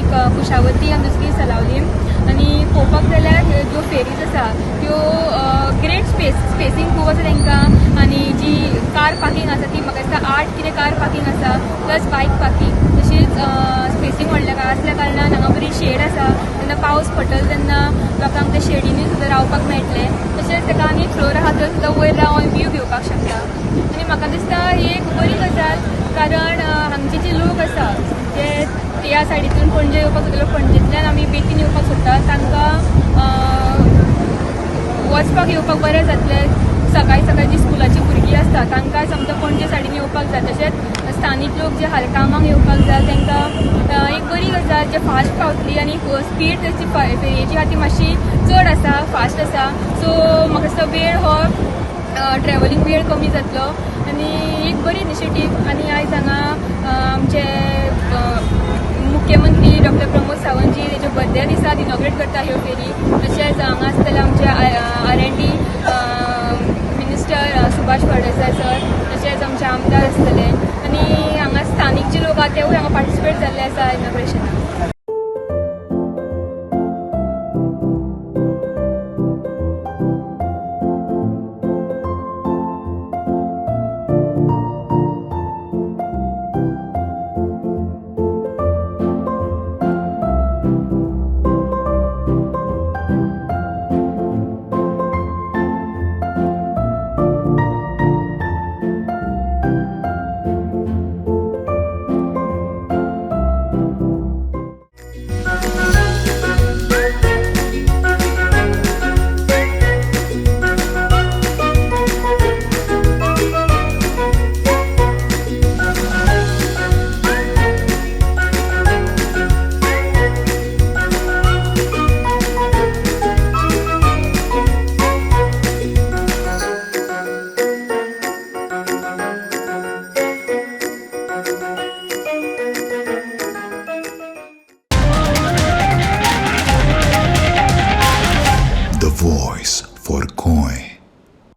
एक कुशावती आनी दुसरी सलावलीम. आनी पळोवपाक गेल्यार ज्यो फेरीज आसा त्यो ग्रेट स्पेसींग खूब आसा तांकां. आनी जी कार पार्किंग आसा ती म्हाका दिसता 8 कितें कार पार्किंग आसा प्लस बायक पार्किंग. तशीच स्पेसींग व्हडल्या आसल्या कारणान हांगा बरी शेड आसा. जेन्ना पावस पडटलो तेन्ना लोकांक ते शेडीनूय सुद्दां रावपाक मेळटलें. तशेंच ताका आनी फ्लोर आसा थंय सुद्दां वयर रावन व्यू घेवपाक शकता. आनी म्हाका दिसता ही एक बरी गजाल, कारण हांगचे जे लोक आसा जे ह्या सायडींतल्यान पणजे येवपाक सोदता, पणजेंतल्यान आमी बेतीन येवपाक सोदता, तांकां वचपाक येवपाक बरें जातलें. सकाळीं जी स्कुलाची भुरगीं आसता तांकां समजा पणजे सायडीन येवपाक जाय. तशेंच स्थानीक लोक जे कामाक येवपाक जाय तांकां एक बरी गजाल, जे फास्ट पावतली. आनी स्पीड तेची फेरयेची आहा ती मातशी चड आसा, फास्ट आसा. सो म्हाका दिसता वेळ हो ट्रॅव्हलिंग वेळ कमी जातलो आनी एक बरी इनिशिएटीव. आनी आयज हांगा आमचे मुख्यमंत्री डॉक्टर प्रमोद सावंतजी तेच्या बर्थडे दिसा इनॉग्रेट करता ह्यो फेरी. तशेंच हांगा आसतले आमचे R&D minister Subhash Phaldesai sir, तशेंच आमचे आमदार आसतले. आनी हांगा स्थानीक जे लोक आसा तेवूय हांगा पार्टिसिपेट जाल्ले आसा इनॉग्रेशनाक.